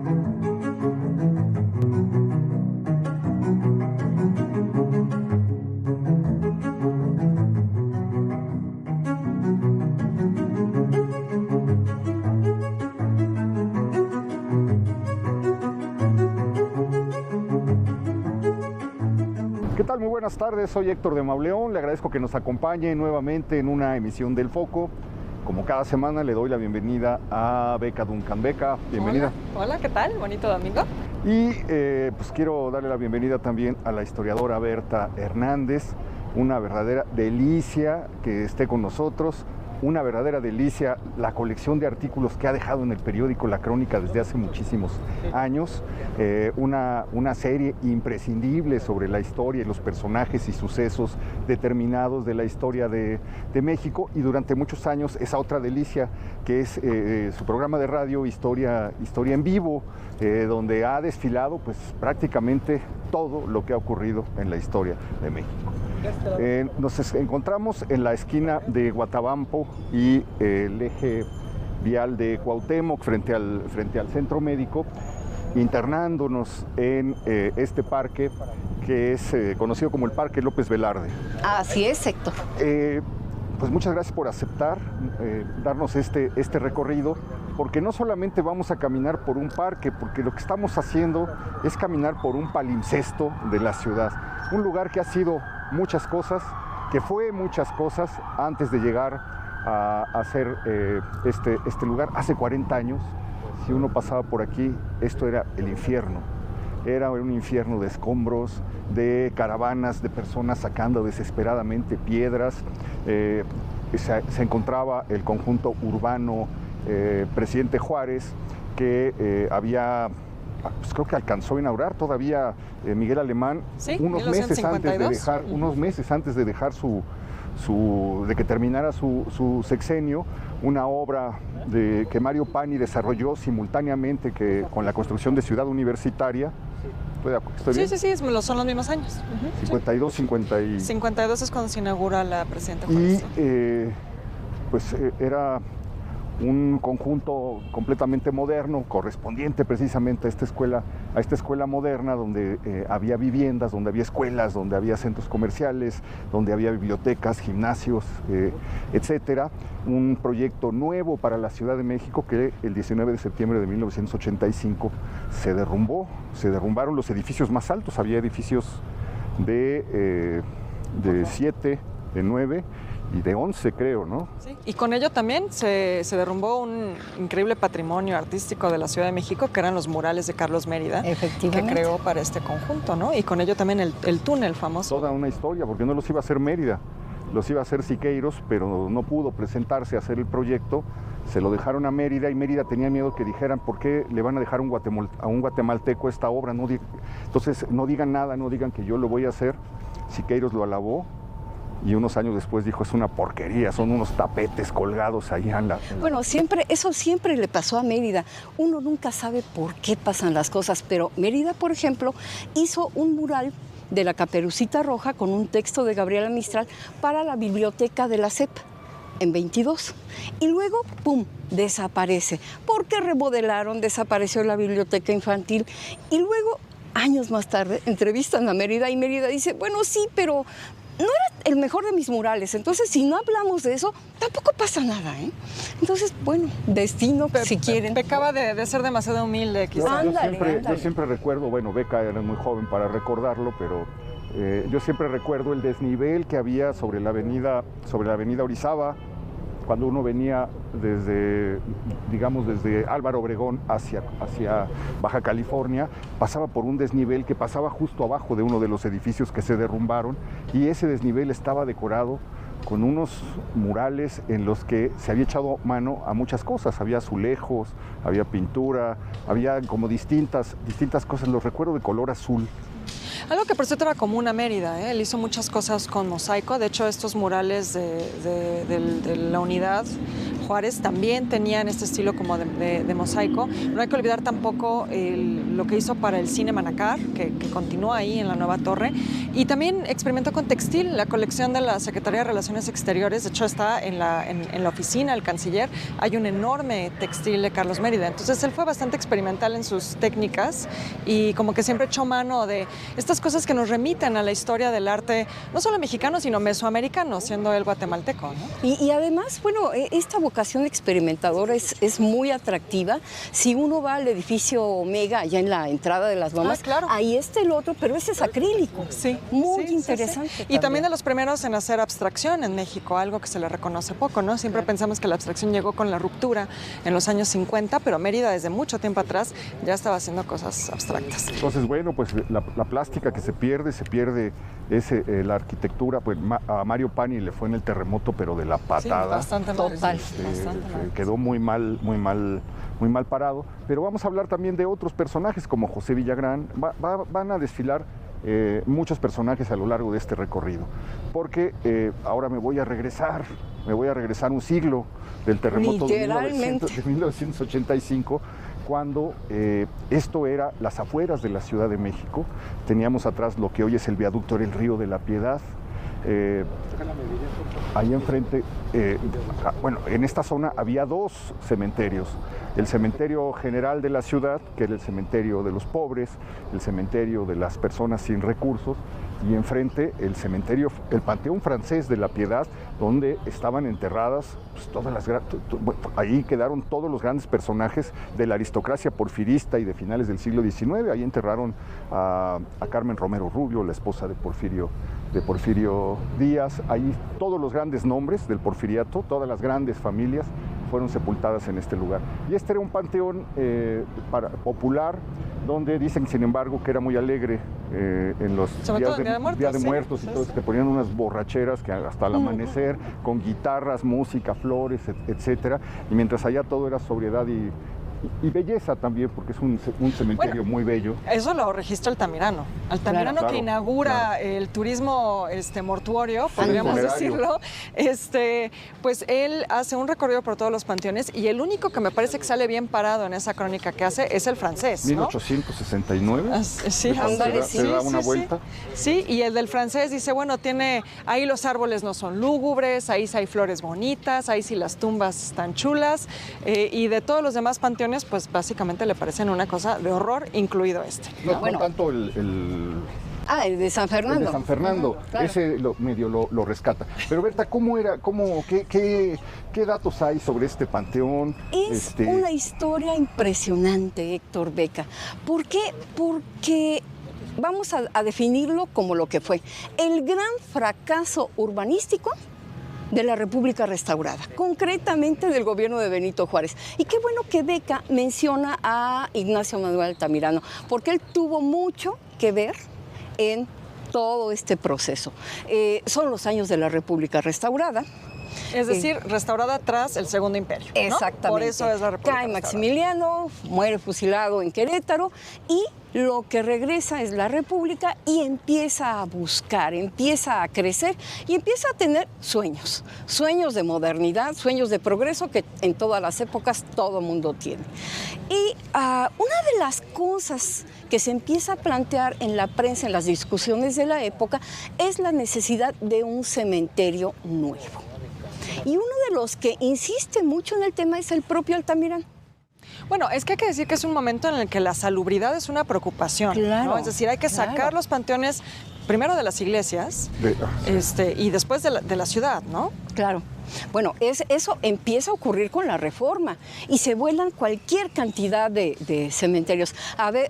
¿Qué tal? Muy buenas tardes, soy Héctor de Mauleón, le agradezco que nos acompañe nuevamente en una emisión del Foco. Como cada semana le doy la bienvenida a Beca Duncan. Beca, bienvenida. Hola, ¿qué tal? Bonito domingo. Y pues quiero darle la bienvenida también a la historiadora Berta Hernández, una verdadera delicia que esté con nosotros. Una verdadera delicia la colección de artículos que ha dejado en el periódico La Crónica desde hace muchísimos años. Una serie imprescindible sobre la historia y los personajes y sucesos determinados de la historia de México. Y durante muchos años esa otra delicia que es su programa de radio Historia en Vivo, donde ha desfilado pues prácticamente todo lo que ha ocurrido en la historia de México. Nos encontramos en la esquina de Guatabampo y el eje vial de Cuauhtémoc frente al Centro Médico, internándonos en este parque que es conocido como el Parque López Velarde. Así es, Héctor. Pues muchas gracias por aceptar darnos este recorrido, porque no solamente vamos a caminar por un parque, porque lo que estamos haciendo es caminar por un palimpsesto de la ciudad, un lugar que ha sido muchas cosas, que fue muchas cosas antes de llegar a ser este lugar. Hace 40 años, si uno pasaba por aquí, esto era el infierno. Era un infierno de escombros, de caravanas, de personas sacando desesperadamente piedras. Se encontraba el conjunto urbano Presidente Juárez, que había, pues creo que alcanzó a inaugurar todavía Miguel Alemán, sí, unos meses antes de dejar de que terminara su sexenio, una obra que Mario Pani desarrolló simultáneamente con la construcción de Ciudad Universitaria. ¿Estoy bien? Sí, son los mismos años. 52, 52 es cuando se inaugura la Presidenta Juárez. Y pues era un conjunto completamente moderno, correspondiente precisamente a esta escuela moderna, donde había viviendas, donde había escuelas, donde había centros comerciales, donde había bibliotecas, gimnasios, etcétera. Un proyecto nuevo para la Ciudad de México que el 19 de septiembre de 1985 se derrumbaron los edificios más altos. Había edificios de 7, de 9 y de 11, creo, ¿no? Sí, y con ello también se derrumbó un increíble patrimonio artístico de la Ciudad de México, que eran los murales de Carlos Mérida, que creó para este conjunto, ¿no? Y con ello también el túnel famoso. Toda una historia, porque no los iba a hacer Mérida, los iba a hacer Siqueiros, pero no pudo presentarse a hacer el proyecto. Se lo dejaron a Mérida y Mérida tenía miedo que dijeran, ¿por qué le van a dejar a un guatemalteco esta obra? Entonces no digan nada, no digan que yo lo voy a hacer. Siqueiros lo alabó. Y unos años después dijo, es una porquería, son unos tapetes colgados ahí en la... Bueno, eso siempre le pasó a Mérida. Uno nunca sabe por qué pasan las cosas, pero Mérida, por ejemplo, hizo un mural de la Caperucita Roja con un texto de Gabriela Mistral para la biblioteca de la SEP en 22. Y luego, ¡pum!, desaparece. Porque remodelaron, desapareció la biblioteca infantil. Y luego, años más tarde, entrevistan a Mérida y Mérida dice, bueno, sí, pero no era el mejor de mis murales, entonces si no hablamos de eso, tampoco pasa nada, ¿eh? Entonces, bueno, destino, si quieren. Pecaba de ser demasiado humilde, quizás. Yo siempre recuerdo, bueno, Beca era muy joven para recordarlo, pero yo siempre recuerdo el desnivel que había sobre la avenida Orizaba, cuando uno venía desde Álvaro Obregón hacia Baja California, pasaba por un desnivel que pasaba justo abajo de uno de los edificios que se derrumbaron, y ese desnivel estaba decorado con unos murales en los que se había echado mano a muchas cosas. Había azulejos, había pintura, había como distintas cosas. Los recuerdo de color azul. Algo que por cierto era común a Mérida, ¿eh? Él hizo muchas cosas con mosaico. De hecho, estos murales de la unidad Juárez también tenían este estilo como de mosaico. No hay que olvidar tampoco lo que hizo para el cine Manacar, que continúa ahí en la nueva torre. Y también experimentó con textil. La colección de la Secretaría de Relaciones Exteriores, de hecho, está en la oficina del canciller. Hay un enorme textil de Carlos Mérida. Entonces, él fue bastante experimental en sus técnicas y como que siempre echó mano de estas cosas que nos remiten a la historia del arte, no solo mexicano, sino mesoamericano, siendo él guatemalteco, ¿no? Y además, bueno, esta vocación experimentadora es muy atractiva. Si uno va al edificio Omega, allá en la entrada de las Lomas, claro, ahí está el otro, pero ese es acrílico. Sí. Muy interesante. Sí. Y también de los primeros en hacer abstracción en México, algo que se le reconoce poco, ¿no? Siempre pensamos que la abstracción llegó con la ruptura en los años 50, pero Mérida desde mucho tiempo atrás ya estaba haciendo cosas abstractas. Entonces, bueno, pues la plástica que se pierde la arquitectura. Pues a Mario Pani le fue en el terremoto, pero de la patada. Sí, bastante total. mal. Quedó muy mal parado. Pero vamos a hablar también de otros personajes como José Villagrán. Van a desfilar muchos personajes a lo largo de este recorrido, porque ahora me voy a regresar un siglo del terremoto de 1985, cuando esto era las afueras de la Ciudad de México. Teníamos atrás lo que hoy es el viaducto, era el Río de la Piedad. Ahí enfrente, en esta zona había dos cementerios: el cementerio general de la ciudad, que era el cementerio de los pobres, el cementerio de las personas sin recursos, y enfrente el Panteón Francés de la Piedad, donde estaban enterradas ahí quedaron todos los grandes personajes de la aristocracia porfirista y de finales del siglo XIX. Ahí enterraron a Carmen Romero Rubio, la esposa de Porfirio Díaz. Ahí todos los grandes nombres del porfiriato, todas las grandes familias fueron sepultadas en este lugar. Y este era un panteón popular, donde dicen, sin embargo, que era muy alegre en los días de muertos, y todo, que ponían unas borracheras que hasta el amanecer, con guitarras, música, flores, etcétera. Y mientras allá todo era sobriedad y belleza también, porque es un cementerio muy bello. Eso lo registra Altamirano. Altamirano, que inaugura el turismo mortuorio, podríamos decirlo. Pues él hace un recorrido por todos los panteones, y el único que me parece que sale bien parado en esa crónica que hace es el francés, ¿no? 1869. Sí, se da una vuelta. Sí, y el del francés dice, bueno, ahí los árboles no son lúgubres, ahí sí hay flores bonitas, ahí sí las tumbas están chulas, y de todos los demás panteones, pues básicamente le parecen una cosa de horror, incluido este. No tanto el de San Fernando. El de San Fernando, claro. Ese lo rescata. Pero Berta, qué datos hay sobre este panteón? Es una historia impresionante, Héctor Beca. ¿Por qué? Porque vamos a definirlo como lo que fue el gran fracaso urbanístico de la República restaurada, concretamente del gobierno de Benito Juárez. Y qué bueno que Beca menciona a Ignacio Manuel Altamirano, porque él tuvo mucho que ver en todo este proceso. Son los años de la República restaurada. Es decir, restaurada tras el Segundo Imperio, ¿no? Exactamente. Por eso es la República Cae Maximiliano, muere fusilado en Querétaro, y lo que regresa es la República, y empieza a buscar, empieza a crecer y empieza a tener sueños de modernidad, sueños de progreso que en todas las épocas todo mundo tiene. Y una de las cosas que se empieza a plantear en la prensa, en las discusiones de la época, es la necesidad de un cementerio nuevo. Y uno de los que insiste mucho en el tema es el propio Altamirano. Bueno, es que hay que decir que es un momento en el que la salubridad es una preocupación, claro, ¿no? Es decir, hay que sacar los panteones primero de las iglesias y después de la ciudad, ¿no? Claro. Bueno, eso empieza a ocurrir con la Reforma y se vuelan cualquier cantidad de cementerios.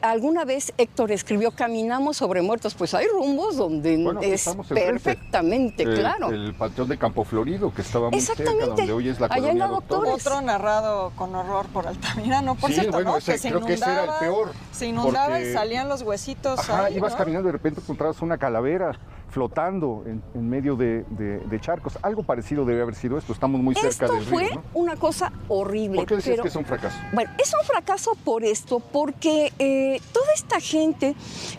Alguna vez Héctor escribió Caminamos sobre muertos, pues hay rumbos donde es perfectamente claro. El Panteón de Campo Florido, que estaba muy cerca, donde hoy es la Colonia Doctores. Otro narrado con horror por Altamirano, por cierto, bueno, ¿no? Creo que ese era el peor. Se inundaba y salían los huesitos. Ajá, ahí, ibas ¿no? caminando y de repente encontrabas una calavera flotando en medio de charcos. Algo parecido debe haber sido esto. Estamos muy cerca del río, Esto fue una cosa horrible. ¿Por qué decías que es un fracaso? Bueno, es un fracaso por esto, porque toda esta gente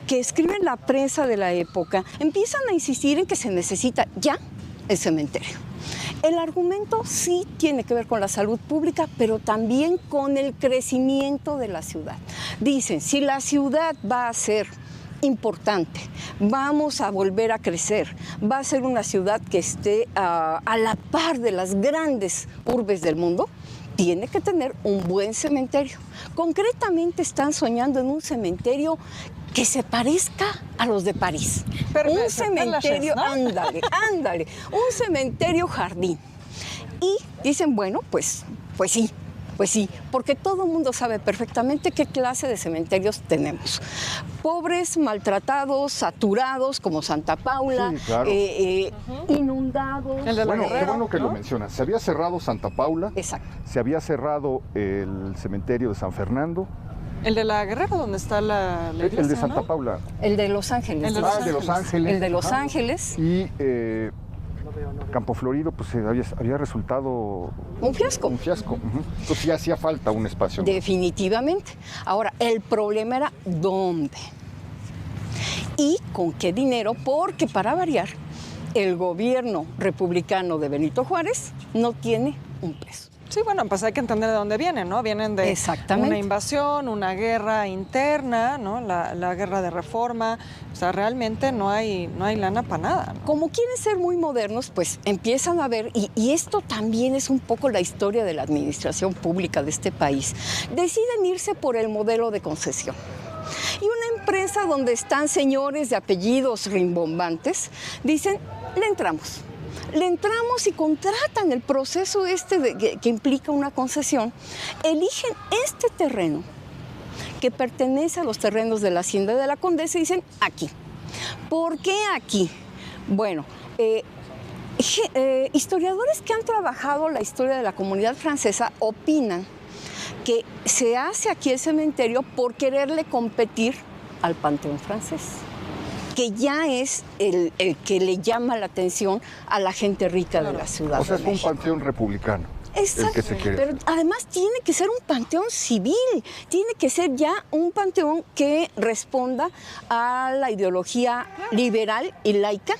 que escribe en la prensa de la época empiezan a insistir en que se necesita ya el cementerio. El argumento sí tiene que ver con la salud pública, pero también con el crecimiento de la ciudad. Dicen, si la ciudad va a ser importante, vamos a volver a crecer, va a ser una ciudad que esté a la par de las grandes urbes del mundo, tiene que tener un buen cementerio. Concretamente están soñando en un cementerio que se parezca a los de París. Pero un cementerio, ¿no? ándale, un cementerio jardín. Y dicen, bueno, pues sí, porque todo el mundo sabe perfectamente qué clase de cementerios tenemos. Pobres, maltratados, saturados, como Santa Paula, Sí, claro. Inundados. El de la Bueno, qué Guerrero, bueno que ¿no? lo mencionas. Se había cerrado Santa Paula, Exacto. se había cerrado el cementerio de San Fernando, El de la Guerrero, donde está la iglesia, el de Santa ¿no? Paula. El de Los Ángeles. El de Ah, el de Los Ángeles. El de Los Ajá. Ángeles. Y Campo Florido, pues había resultado Un fiasco. un fiasco. Ujú. Entonces ya hacía falta un espacio. Definitivamente. Ahora, el problema era dónde y con qué dinero, porque para variar, el gobierno republicano de Benito Juárez no tiene un peso. Sí, bueno, pues hay que entender de dónde vienen, ¿no? Vienen de Exactamente. una invasión, una guerra interna, ¿no? La guerra de reforma. O sea, realmente no hay lana para nada, ¿no? Como quieren ser muy modernos, pues empiezan a ver, y esto también es un poco la historia de la administración pública de este país, deciden irse por el modelo de concesión. Y una empresa donde están señores de apellidos rimbombantes, dicen, le entramos y contratan el proceso que implica una concesión, eligen este terreno que pertenece a los terrenos de la Hacienda de la Condesa y dicen, aquí. ¿Por qué aquí? Bueno, historiadores que han trabajado la historia de la comunidad francesa opinan que se hace aquí el cementerio por quererle competir al Panteón francés, que ya es el que le llama la atención a la gente rica de la ciudad. O sea, es de un México. panteón republicano. Exacto, el que se quiere pero hacer. además tiene que ser un panteón civil, tiene que ser ya un panteón que responda a la ideología liberal y laica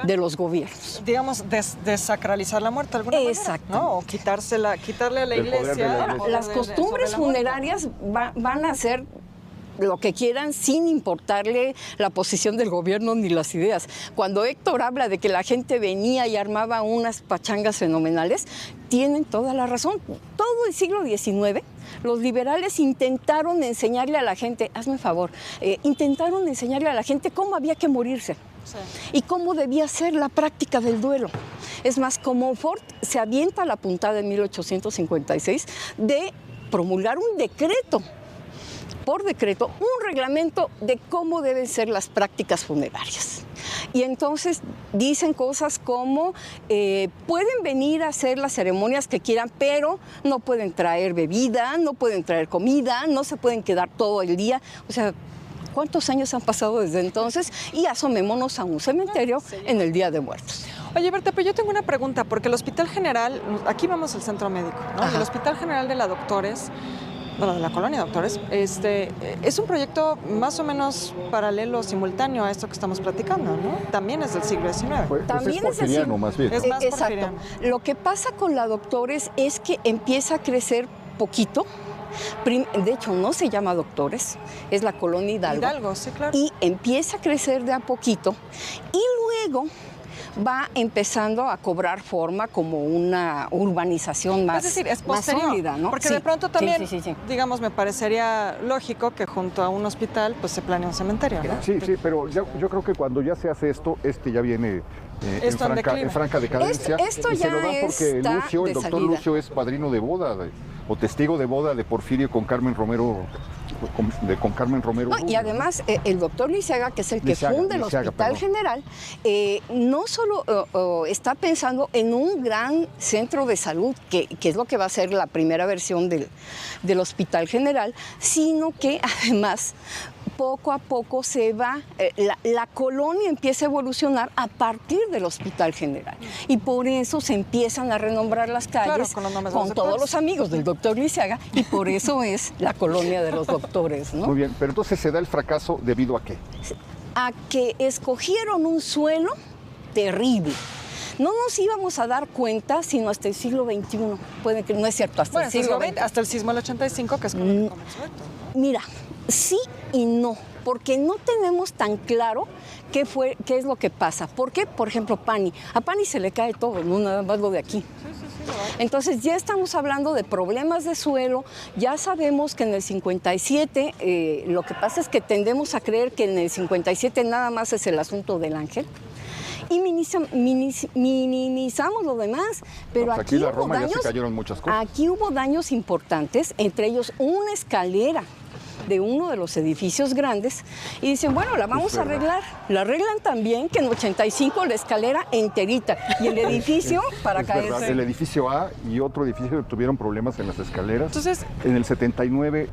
de los gobiernos. Digamos, desacralizar la muerte de alguna manera, Exacto. ¿no? O quitarle a la El poder de la iglesia. iglesia. el poder Las sobre costumbres la muerte. funerarias van a ser lo que quieran sin importarle la posición del gobierno ni las ideas. Cuando Héctor habla de que la gente venía y armaba unas pachangas fenomenales, tienen toda la razón. Todo el siglo XIX, los liberales intentaron enseñarle a la gente, hazme favor, intentaron enseñarle a la gente cómo había que morirse. Sí. Y cómo debía ser la práctica del duelo. Es más, como Ford se avienta la puntada en 1856 de promulgar un decreto, por decreto, un reglamento de cómo deben ser las prácticas funerarias. Y entonces dicen cosas como, pueden venir a hacer las ceremonias que quieran, pero no pueden traer bebida, no pueden traer comida, no se pueden quedar todo el día. O sea, ¿cuántos años han pasado desde entonces? Y asomémonos a un cementerio en el Día de Muertos. Oye, Berta, pero yo tengo una pregunta, porque el Hospital General, aquí vamos al centro médico, ¿no? Ajá. El Hospital General de la Doctores, bueno, de la colonia Doctores, es un proyecto más o menos paralelo, simultáneo a esto que estamos platicando, ¿no? También es del siglo XIX. Pues También es es así. porfiriano, más bien. Es más Exacto. porfiriano. Lo que pasa con la Doctores es que empieza a crecer poquito. De hecho, no se llama Doctores, es la colonia Hidalgo. Hidalgo, sí, claro. Y empieza a crecer de a poquito y luego va empezando a cobrar forma como una urbanización más, Es decir, es más posterior, sólida, ¿no? porque Sí, de pronto también, sí. digamos, me parecería lógico que junto a un hospital pues se planee un cementerio, ¿no? Sí, pero yo creo que cuando ya se hace esto, ya viene Esto en declive. en franca decadencia. Esto y se ya lo dan porque está Lucio, el de doctor salida. Lucio, es padrino de boda o testigo de boda de Porfirio con Carmen Romero. Con Carmen Romero. No, y Rubio, además, el doctor Liceaga, que es el que Liceaga, funda el Liceaga, Hospital perdón. General, no solo está pensando en un gran centro de salud, que es lo que va a ser la primera versión del Hospital General, sino que además poco a poco se va, la colonia empieza a evolucionar a partir del Hospital General. Y por eso se empiezan a renombrar las calles Claro, con los nombres de los con todos doctores. los amigos del doctor Liceaga, y por eso es la colonia de los doctores, ¿no? Muy bien, pero entonces se da el fracaso debido a qué. A que escogieron un suelo terrible. No nos íbamos a dar cuenta sino hasta el siglo XXI. Puede que no es cierto, hasta el siglo XX. Hasta el sismo del 85, que es con el que comenzó esto, ¿no? Mira, sí y no, porque no tenemos tan claro qué es lo que pasa. ¿Por qué? Por ejemplo, Pani. A Pani se le cae todo, no nada más lo de aquí. Entonces ya estamos hablando de problemas de suelo, ya sabemos que en el 57, lo que pasa es que tendemos a creer que en el 57 nada más es el asunto del ángel y minimizamos lo demás, pero pues aquí la hubo Roma daños, ya se cayeron muchas cosas. Aquí hubo daños importantes, entre ellos una escalera de uno de los edificios grandes y dicen, bueno, la vamos a arreglar. La arreglan también que en 85 la escalera enterita y el edificio para caerse. El edificio A y otro edificio tuvieron problemas en las escaleras. Entonces, en el 79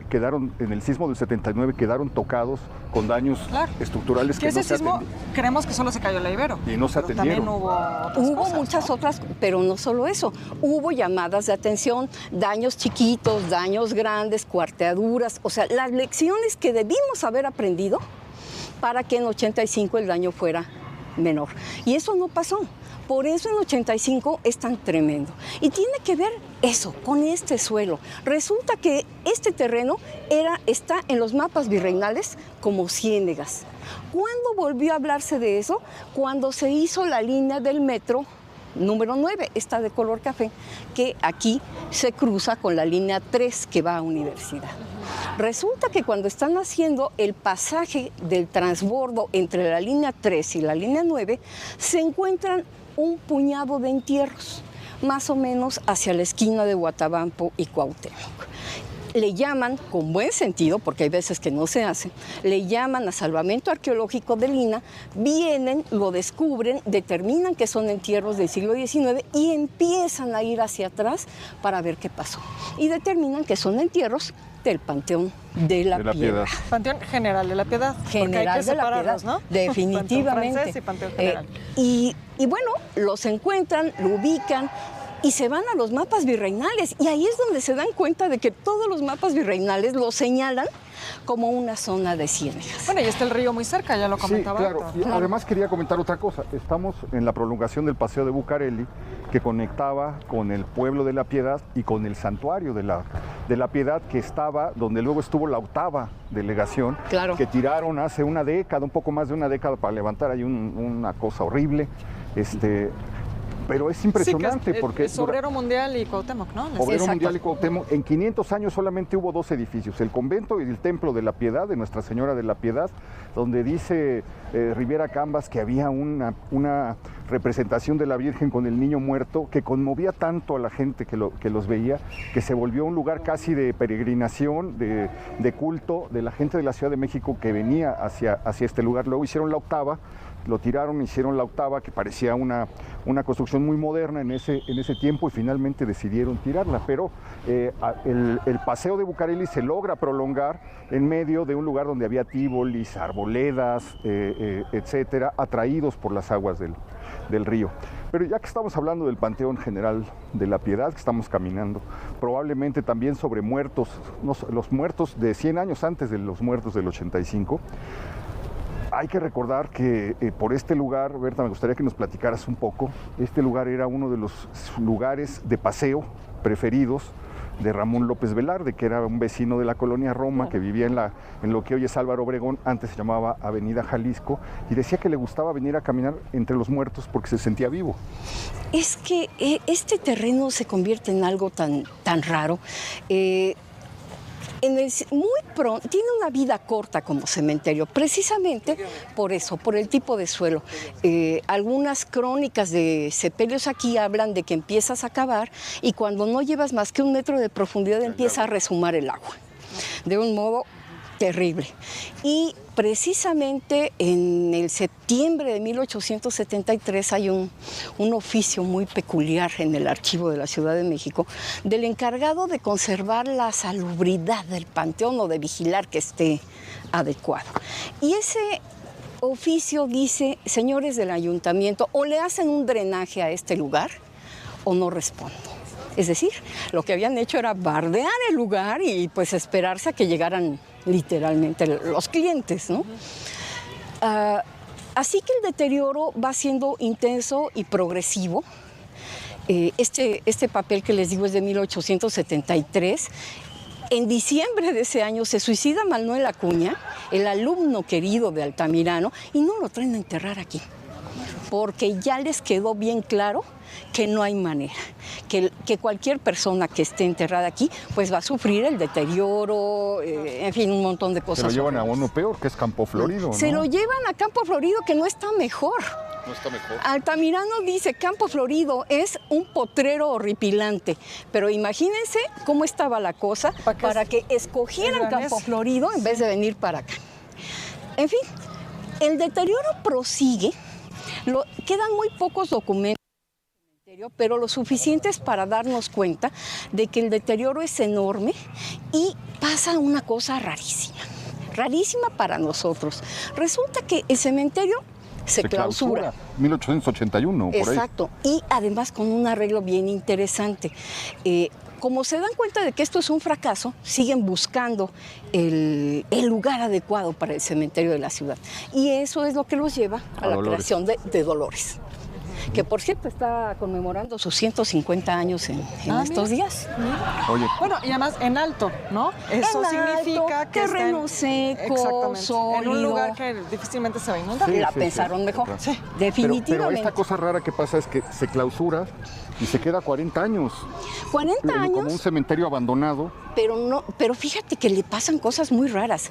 en el sismo del 79 quedaron tocados con daños estructurales que ese no se sismo creemos que solo se cayó la Ibero. Y no se atendieron. También hubo cosas, muchas otras, pero no solo eso. Hubo llamadas de atención, daños chiquitos, daños grandes, cuarteaduras, o sea, las lecciones que debimos haber aprendido para que en 85 el daño fuera menor. Y eso no pasó. Por eso en 85 es tan tremendo. Y tiene que ver eso, con este suelo. Resulta que este terreno está en los mapas virreinales como ciénegas. ¿Cuándo volvió a hablarse de eso? Cuando se hizo la línea del metro número 9, esta de color café, que aquí se cruza con la línea 3 que va a Universidad. Resulta que cuando están haciendo el pasaje del transbordo entre la línea 3 y la línea 9, se encuentran un puñado de entierros, más o menos hacia la esquina de Huatabampo y Cuauhtémoc. Le llaman, con buen sentido, porque hay veces que no se hace, le llaman a Salvamento Arqueológico de Lina, vienen, lo descubren, determinan que son entierros del siglo XIX y empiezan a ir hacia atrás para ver qué pasó. Y determinan que son entierros del Panteón de la Piedad. Panteón General de la Piedad. General de la Piedad, ¿no? Definitivamente. Panteón francés y Panteón General. Y bueno, los encuentran, lo ubican y se van a los mapas virreinales. Y ahí es donde se dan cuenta de que todos los mapas virreinales lo señalan como una zona de ciénegas. Bueno, y está el río muy cerca, ya lo comentaba. Sí, claro. Y además quería comentar otra cosa. Estamos en la prolongación del Paseo de Bucareli, que conectaba con el pueblo de La Piedad y con el santuario de la Piedad, que estaba donde luego estuvo la 8ª delegación, que tiraron hace una década, un poco más de una década, para levantar ahí una cosa horrible. Pero es impresionante porque... Es Obrero Mundial y Cuauhtémoc, ¿no? Obrero Mundial y Cuauhtémoc. En 500 años solamente hubo 2 edificios, el convento y el templo de la Piedad, de Nuestra Señora de la Piedad, donde dice Rivera Cambas que había una representación de la Virgen con el niño muerto que conmovía tanto a la gente que los veía, que se volvió un lugar casi de peregrinación, de culto de la gente de la Ciudad de México que venía hacia este lugar. Luego hicieron la 8ª, lo tiraron, hicieron la 8ª, que parecía una construcción muy moderna en ese tiempo, y finalmente decidieron tirarla. Pero el Paseo de Bucareli se logra prolongar en medio de un lugar donde había tíbolis, arboledas, etcétera, atraídos por las aguas del río. Pero ya que estamos hablando del Panteón General de la Piedad, que estamos caminando, probablemente también sobre muertos, los muertos de 100 años antes de los muertos del 85, hay que recordar que por este lugar, Berta, me gustaría que nos platicaras un poco. Este lugar era uno de los lugares de paseo preferidos de Ramón López Velarde, que era un vecino de la colonia Roma, que vivía en lo que hoy es Álvaro Obregón, antes se llamaba Avenida Jalisco, y decía que le gustaba venir a caminar entre los muertos porque se sentía vivo. Es que este terreno se convierte en algo tan raro. Tiene una vida corta como cementerio, precisamente por eso, por el tipo de suelo. Algunas crónicas de sepelios aquí hablan de que empiezas a cavar y cuando no llevas más que 1 metro de profundidad empieza a resumar el agua, de un modo terrible. Y precisamente en el septiembre de 1873 hay un oficio muy peculiar en el archivo de la Ciudad de México del encargado de conservar la salubridad del panteón o de vigilar que esté adecuado. Y ese oficio dice, señores del ayuntamiento, o le hacen un drenaje a este lugar o no responden. Es decir, lo que habían hecho era bardear el lugar y pues esperarse a que llegaran literalmente los clientes, ¿no? Así que el deterioro va siendo intenso y progresivo. Este papel que les digo es de 1873. En diciembre de ese año se suicida Manuel Acuña, el alumno querido de Altamirano, y no lo traen a enterrar aquí, porque ya les quedó bien claro que no hay manera, que cualquier persona que esté enterrada aquí pues va a sufrir el deterioro, en fin, un montón de cosas. Se lo llevan a uno peor, que es Campo Florido, ¿no? Se lo llevan a Campo Florido, que no está mejor. No está mejor. Altamirano dice, Campo Florido es un potrero horripilante, pero imagínense cómo estaba la cosa para que escogieran Campo Florido en vez de venir para acá. En fin, el deterioro prosigue, quedan muy pocos documentos, pero lo suficientes para darnos cuenta de que el deterioro es enorme y pasa una cosa rarísima para nosotros. Resulta que el cementerio se clausura. 1881, por ahí. Exacto, y además con un arreglo bien interesante. Como se dan cuenta de que esto es un fracaso, siguen buscando el lugar adecuado para el cementerio de la ciudad. Y eso es lo que los lleva a la creación de Dolores, que por cierto está conmemorando sus 150 años en estos días. Oye. Bueno, y además en alto, ¿no? Eso significa que terreno seco, sólido. En un lugar que difícilmente se va a inundar. La pensaron mejor, Sí. definitivamente. Pero esta cosa rara que pasa es que se clausura y se queda 40 años. 40 años. Como un cementerio abandonado. Pero fíjate que le pasan cosas muy raras.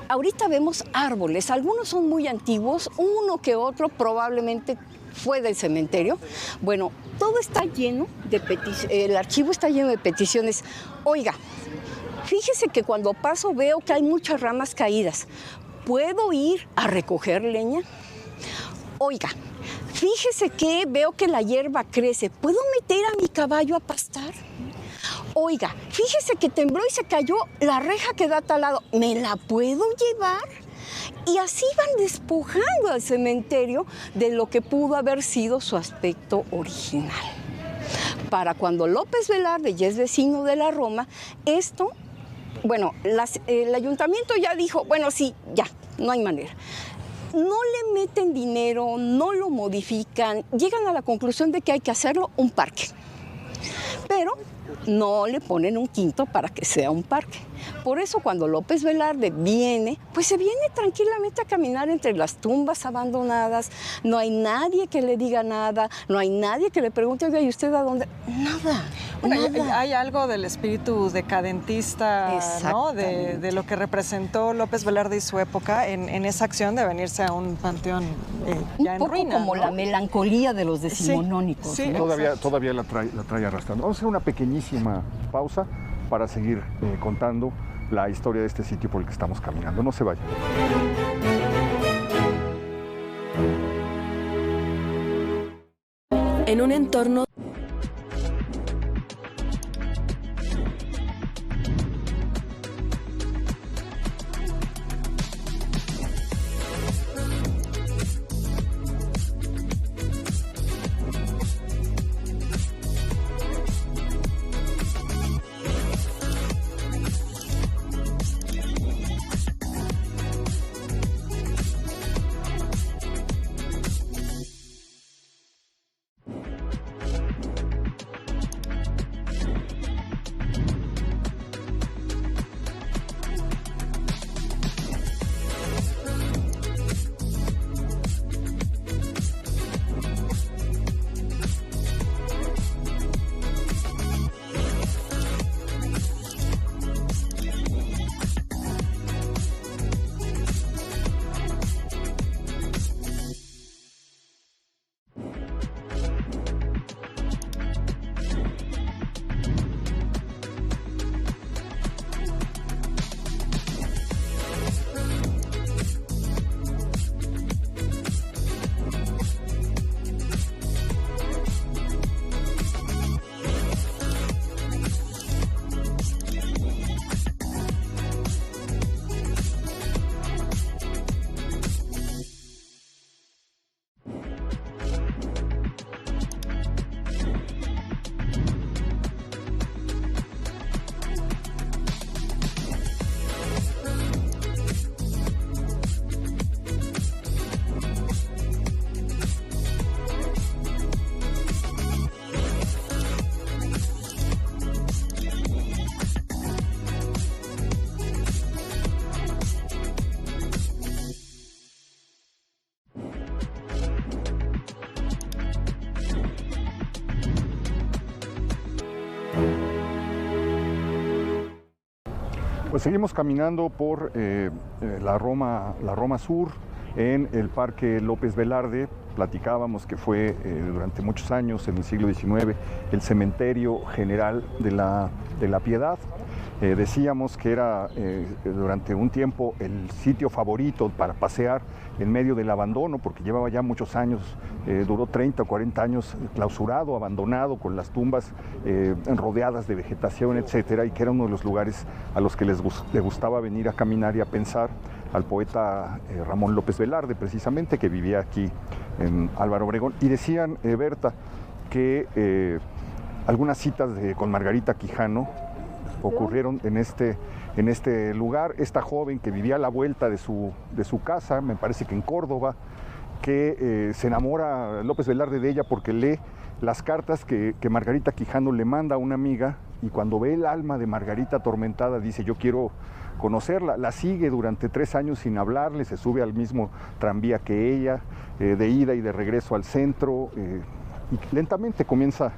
Ahorita vemos árboles, algunos son muy antiguos, uno que otro probablemente fue del cementerio. Bueno, todo está lleno de el archivo está lleno de peticiones. Oiga, fíjese que cuando paso veo que hay muchas ramas caídas. ¿Puedo ir a recoger leña? Oiga, fíjese que veo que la hierba crece. ¿Puedo meter a mi caballo a pastar? Oiga, fíjese que tembló y se cayó la reja que da a tal lado. ¿Me la puedo llevar? Y así van despojando al cementerio de lo que pudo haber sido su aspecto original. Para cuando López Velarde ya es vecino de la Roma, el ayuntamiento ya dijo, bueno, sí, ya, no hay manera. No le meten dinero, no lo modifican, llegan a la conclusión de que hay que hacerlo un parque. Pero no le ponen un quinto para que sea un parque. Por eso cuando López Velarde viene, pues se viene tranquilamente a caminar entre las tumbas abandonadas, no hay nadie que le diga nada, no hay nadie que le pregunte, oiga, ¿y usted a dónde? Nada. Bueno, nada. hay algo del espíritu decadentista, ¿no? De lo que representó López Velarde y su época en esa acción de venirse a un panteón ya en ruina. Un poco como ¿no? la melancolía de los decimonónicos. Sí, ¿no? Todavía la trae arrastrando. Vamos a hacer una pequeñísima pausa para seguir contando la historia de este sitio por el que estamos caminando. No se vayan. En un entorno Pues seguimos caminando por la Roma Sur, en el Parque López Velarde. Platicábamos que fue durante muchos años, en el siglo XIX, el cementerio general de la Piedad. Decíamos que era durante un tiempo el sitio favorito para pasear en medio del abandono, porque llevaba ya muchos años, duró 30 o 40 años clausurado, abandonado, con las tumbas rodeadas de vegetación, etcétera, y que era uno de los lugares a los que le gustaba venir a caminar y a pensar al poeta Ramón López Velarde, precisamente, que vivía aquí en Álvaro Obregón. Y decían, Berta, que algunas citas con Margarita Quijano ocurrieron en este lugar. Esta joven que vivía a la vuelta de su casa, me parece que en Córdoba, que se enamora López Velarde de ella porque lee las cartas que Margarita Quijano le manda a una amiga, y cuando ve el alma de Margarita atormentada dice: yo quiero conocerla. La sigue durante 3 años sin hablarle, se sube al mismo tranvía que ella, de ida y de regreso al centro, y lentamente comienza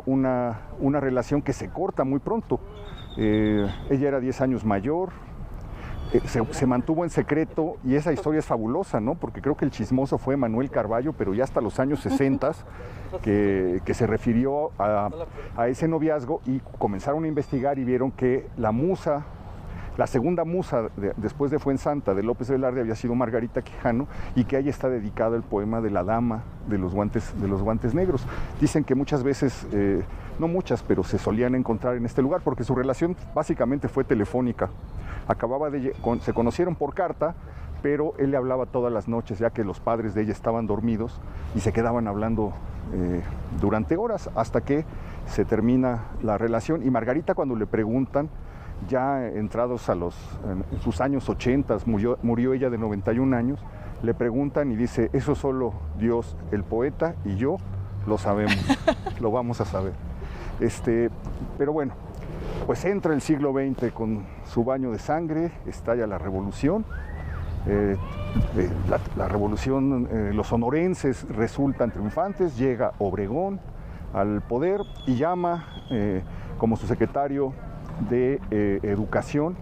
una relación que se corta muy pronto. Ella era 10 años mayor, se mantuvo en secreto, y esa historia es fabulosa, ¿no? Porque creo que el chismoso fue Manuel Carballo, pero ya hasta los años 60 que se refirió a ese noviazgo, y comenzaron a investigar y vieron que la segunda musa después de Fuensanta de López Velarde había sido Margarita Quijano, y que ahí está dedicado el poema de la dama de los guantes negros. Dicen que muchas veces, no muchas, pero se solían encontrar en este lugar, porque su relación básicamente fue telefónica. Se conocieron por carta, pero él le hablaba todas las noches, ya que los padres de ella estaban dormidos, y se quedaban hablando durante horas, hasta que se termina la relación. Y Margarita, cuando le preguntan, ya entrados en sus años 80, murió ella de 91 años, le preguntan y dice: eso solo Dios, el poeta y yo lo sabemos, lo vamos a saber. Pero bueno, pues entra el siglo XX con su baño de sangre, estalla la revolución. La revolución, los sonorenses resultan triunfantes, llega Obregón al poder y llama como su secretario de Educación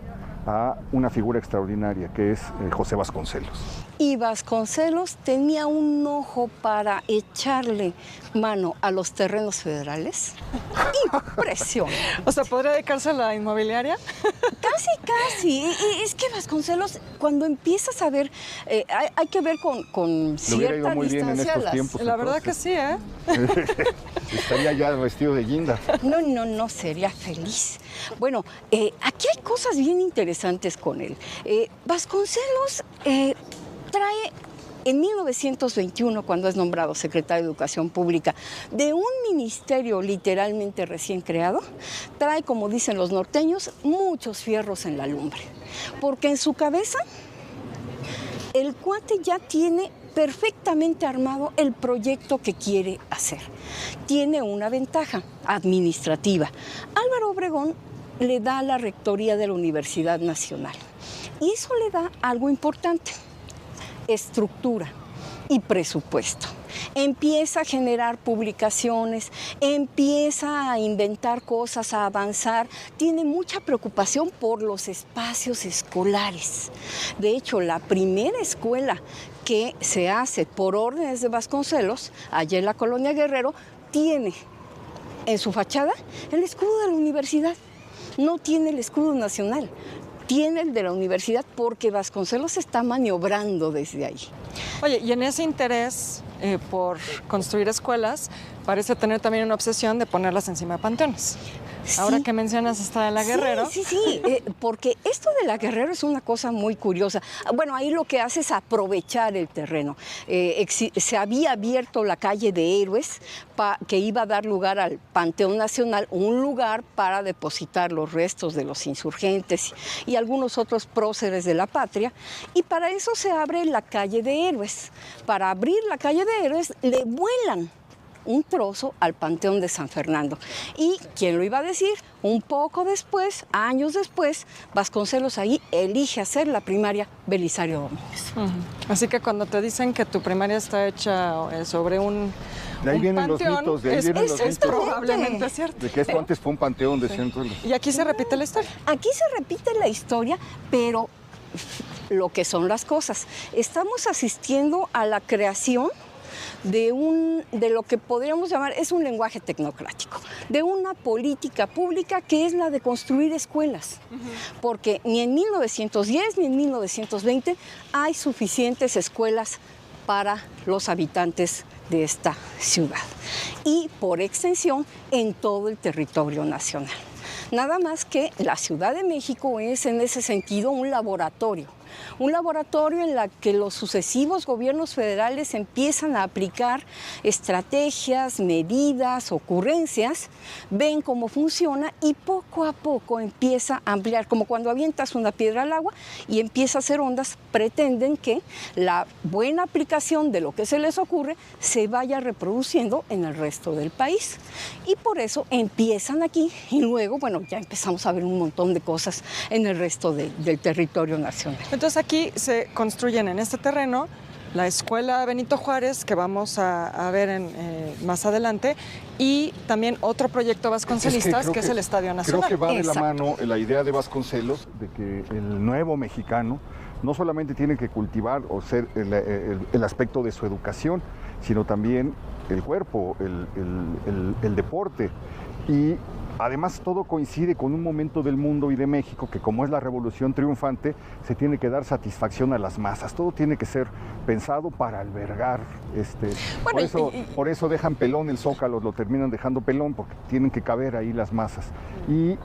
a una figura extraordinaria, que es José Vasconcelos. Y Vasconcelos tenía un ojo para echarle mano a los terrenos federales. Impresionante. O sea, ¿podría dedicarse a la inmobiliaria? Casi. Es que Vasconcelos, cuando empiezas a ver, hay que ver con cierta muy bien en estos distancia. tiempos, La verdad que sí, ¿eh? Estaría ya vestido de guinda. No, sería feliz. Bueno, aquí hay cosas bien interesantes con él. Vasconcelos trae, en 1921, cuando es nombrado secretario de Educación Pública, de un ministerio literalmente recién creado, trae, como dicen los norteños, muchos fierros en la lumbre. Porque en su cabeza, el cuate ya tiene perfectamente armado el proyecto que quiere hacer. Tiene una ventaja administrativa. Álvaro Obregón le da la rectoría de la Universidad Nacional. Y eso le da algo importante: estructura y presupuesto. Empieza a generar publicaciones, empieza a inventar cosas, a avanzar. Tiene mucha preocupación por los espacios escolares. De hecho, la primera escuela que se hace por órdenes de Vasconcelos, allá en la Colonia Guerrero, tiene en su fachada el escudo de la universidad. No tiene el escudo nacional, tiene el de la universidad, porque Vasconcelos está maniobrando desde ahí. Oye, y en ese interés por construir escuelas, parece tener también una obsesión de ponerlas encima de panteones. Sí. Ahora que mencionas esta de la Guerrero. Sí, porque esto de la Guerrero es una cosa muy curiosa. Bueno, ahí lo que hace es aprovechar el terreno. Se había abierto la calle de Héroes, que iba a dar lugar al Panteón Nacional, un lugar para depositar los restos de los insurgentes y algunos otros próceres de la patria, y para eso se abre la calle de Héroes. Para abrir la calle de Héroes le vuelan un trozo al Panteón de San Fernando. ¿Y quién lo iba a decir? Un poco después, años después, Vasconcelos ahí elige hacer la primaria Belisario Domínguez. Así que cuando te dicen que tu primaria está hecha sobre un De ahí un vienen panteón, los mitos, de ahí vienen los mitos. Probablemente es cierto. De que esto antes fue un panteón de centro. Y aquí se repite la historia. Aquí se repite la historia, pero lo que son las cosas. Estamos asistiendo a la creación de lo que podríamos llamar, es un lenguaje tecnocrático, de una política pública que es la de construir escuelas, porque ni en 1910 ni en 1920 hay suficientes escuelas para los habitantes de esta ciudad y por extensión en todo el territorio nacional. Nada más que la Ciudad de México es en ese sentido un laboratorio en la que los sucesivos gobiernos federales empiezan a aplicar estrategias, medidas, ocurrencias, ven cómo funciona y poco a poco empieza a ampliar, como cuando avientas una piedra al agua y empieza a hacer ondas, pretenden que la buena aplicación de lo que se les ocurre se vaya reproduciendo en el resto del país. Y por eso empiezan aquí y luego, bueno, ya empezamos a ver un montón de cosas en el resto del territorio nacional. Entonces aquí se construyen en este terreno la Escuela Benito Juárez, que vamos a ver más adelante, y también otro proyecto vasconcelistas, que es el Estadio Nacional. Creo que va de la mano la idea de Vasconcelos de que el nuevo mexicano no solamente tiene que cultivar o ser el aspecto de su educación, sino también el cuerpo, el deporte. Y además todo coincide con un momento del mundo y de México que, como es la revolución triunfante, se tiene que dar satisfacción a las masas. Todo tiene que ser pensado para albergar. Bueno, por eso dejan pelón el Zócalo, lo terminan dejando pelón porque tienen que caber ahí las masas. Y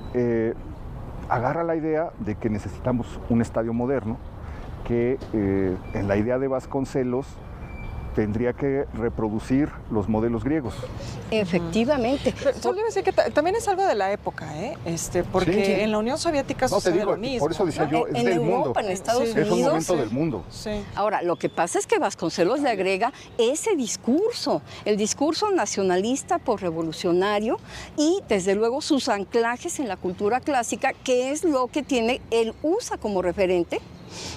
agarra la idea de que necesitamos un estadio moderno que en la idea de Vasconcelos tendría que reproducir los modelos griegos. Efectivamente. Solo iba a decir que también es algo de la época, porque sí. En la Unión Soviética sucedió lo mismo. Por eso decía yo, es del Europa, mundo. En Estados Unidos. Es un momento del mundo. Sí. Ahora, lo que pasa es que Vasconcelos le agrega ese discurso, el discurso nacionalista posrevolucionario y, desde luego, sus anclajes en la cultura clásica, que es lo que él usa como referente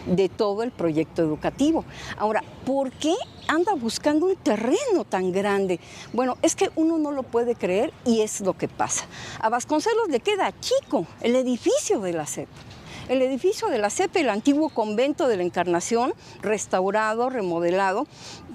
de todo el proyecto educativo. Ahora, ¿por qué anda buscando un terreno tan grande? Bueno, es que uno no lo puede creer y es lo que pasa. A Vasconcelos le queda chico el edificio de la SEP. El edificio de la SEP, el antiguo convento de la Encarnación, restaurado, remodelado,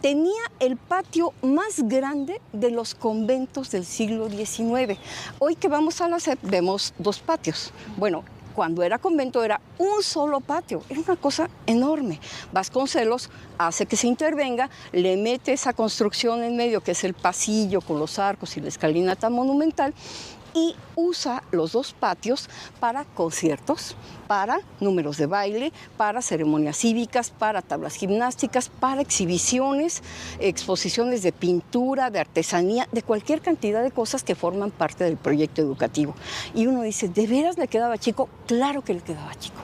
tenía el patio más grande de los conventos del siglo XIX. Hoy que vamos a la SEP vemos dos patios. Bueno, cuando era convento era un solo patio, era una cosa enorme. Vasconcelos hace que se intervenga, le mete esa construcción en medio que es el pasillo con los arcos y la escalinata monumental y usa los dos patios para conciertos, para números de baile, para ceremonias cívicas, para tablas gimnásticas, para exhibiciones, exposiciones de pintura, de artesanía, de cualquier cantidad de cosas que forman parte del proyecto educativo. Y uno dice, ¿de veras le quedaba chico? Claro que le quedaba chico.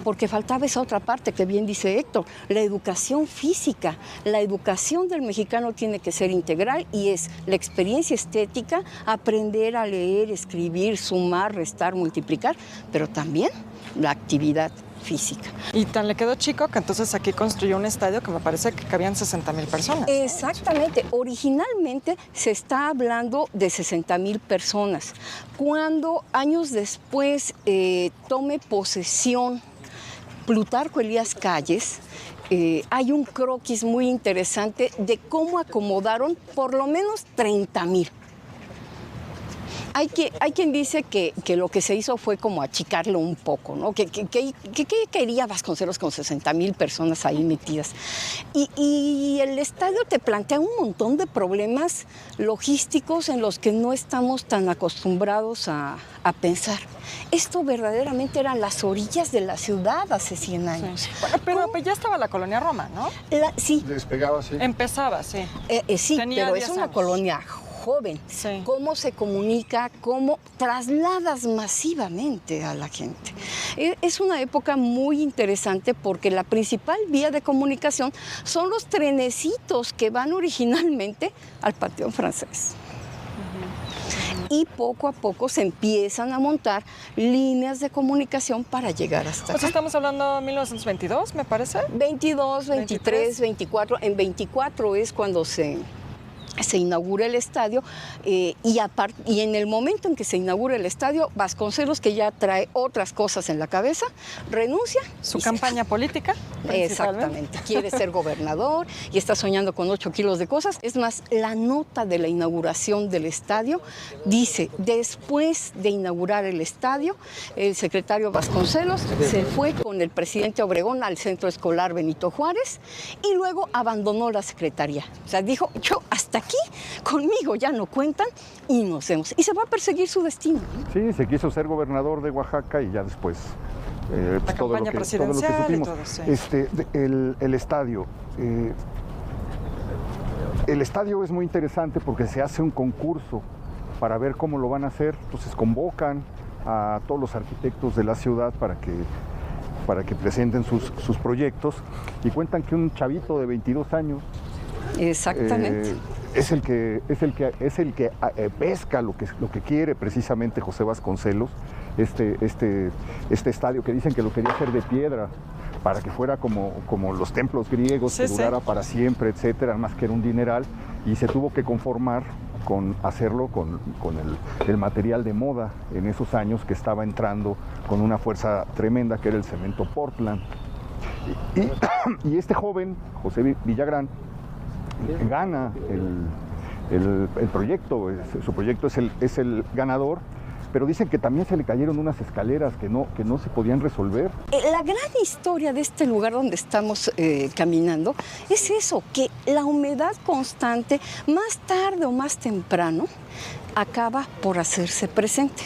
Porque faltaba esa otra parte que bien dice Héctor, la educación física. La educación del mexicano tiene que ser integral y es la experiencia estética, aprender a leer, escribir, sumar, restar, multiplicar, pero también la actividad física. Y tan le quedó chico que entonces aquí construyó un estadio que me parece que cabían 60,000 personas. Exactamente. Originalmente se está hablando de 60,000 personas. Cuando años después tome posesión Plutarco Elías Calles, hay un croquis muy interesante de cómo acomodaron por lo menos 30,000. Hay quien dice que lo que se hizo fue como achicarlo un poco, ¿no? ¿Qué quería Vasconcelos con 60,000 personas ahí metidas? Y el estadio te plantea un montón de problemas logísticos en los que no estamos tan acostumbrados a pensar. Esto verdaderamente eran las orillas de la ciudad hace 100 años. Sí. Bueno, pero pues ya estaba la colonia Roma, ¿no? Sí. Despegaba, sí. Empezaba, sí. Sí, Tenía pero es 10 una años. colonia joven, Sí. cómo se comunica, cómo trasladas masivamente a la gente. Es una época muy interesante porque la principal vía de comunicación son los trenecitos que van originalmente al Panteón Francés. Y poco a poco se empiezan a montar líneas de comunicación para llegar hasta Pues acá. estamos hablando de 1922, me parece. 22, 23, 24. En 24 es cuando se inaugura el estadio y en el momento en que se inaugura el estadio, Vasconcelos, que ya trae otras cosas en la cabeza, renuncia. Su y se campaña política. principalmente. Exactamente, quiere ser gobernador y está soñando con 8 kilos de cosas. Es más, la nota de la inauguración del estadio dice, después de inaugurar el estadio, el secretario Vasconcelos se fue con el presidente Obregón al centro escolar Benito Juárez y luego abandonó la secretaría. O sea, dijo, yo hasta aquí, conmigo ya no cuentan y nos vemos. Y se va a perseguir su destino. Sí, se quiso ser gobernador de Oaxaca y ya después La campaña presidencial supimos. y todo, sí. El estadio. El estadio es muy interesante porque se hace un concurso para ver cómo lo van a hacer. Entonces convocan a todos los arquitectos de la ciudad para que presenten sus proyectos y cuentan que un chavito de 22 años Exactamente. es el que pesca lo que quiere precisamente José Vasconcelos, este estadio que dicen que lo quería hacer de piedra para que fuera como los templos griegos, Sí, que sí. durara para siempre, etcétera, más que era un dineral, y se tuvo que conformar con hacerlo con el material de moda en esos años que estaba entrando con una fuerza tremenda, que era el cemento Portland. Y este joven, José Villagrán, gana el proyecto, su proyecto es el ganador, pero dicen que también se le cayeron unas escaleras que no se podían resolver. La gran historia de este lugar donde estamos caminando es eso, que la humedad constante, más tarde o más temprano, acaba por hacerse presente.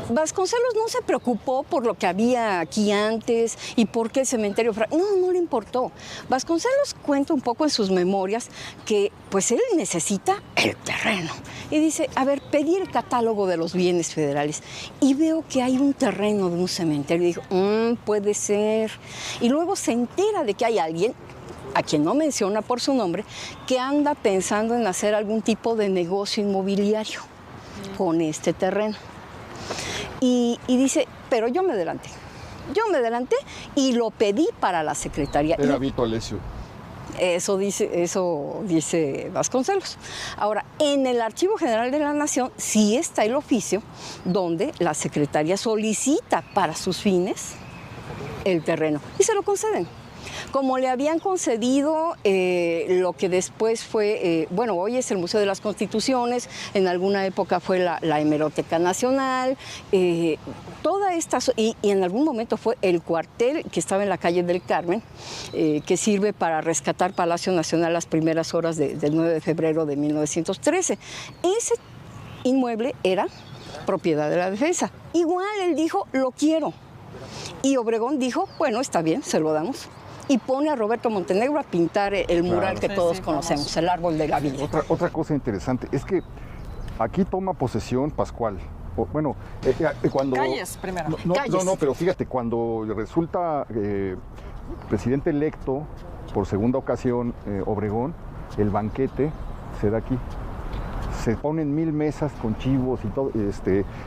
Vasconcelos no se preocupó por lo que había aquí antes y por qué el cementerio... No le importó. Vasconcelos cuenta un poco en sus memorias que pues él necesita el terreno. Y dice, a ver, pedí el catálogo de los bienes federales y veo que hay un terreno de un cementerio. Y dijo, puede ser. Y luego se entera de que hay alguien, a quien no menciona por su nombre, que anda pensando en hacer algún tipo de negocio inmobiliario con este terreno. Y dice, pero yo me adelanté y lo pedí para la secretaría. Era Vito Alessio. Eso dice Vasconcelos. Ahora, en el Archivo General de la Nación sí está el oficio donde la secretaría solicita para sus fines el terreno y se lo conceden. Como le habían concedido lo que después fue, hoy es el Museo de las Constituciones, en alguna época fue la Hemeroteca Nacional, toda esta, y en algún momento fue el cuartel que estaba en la calle del Carmen, que sirve para rescatar Palacio Nacional las primeras horas del 9 de febrero de 1913. Ese inmueble era propiedad de la Defensa. Igual él dijo, lo quiero. Y Obregón dijo, bueno, está bien, se lo damos. Y pone a Roberto Montenegro a pintar el mural que todos conocemos, el árbol de la villa. Otra cosa interesante es que aquí toma posesión Pascual. Cuando... Calles primero. Calles. No, pero fíjate, cuando resulta presidente electo por segunda ocasión Obregón, el banquete se da aquí. Se ponen 1000 mesas con chivos y todo,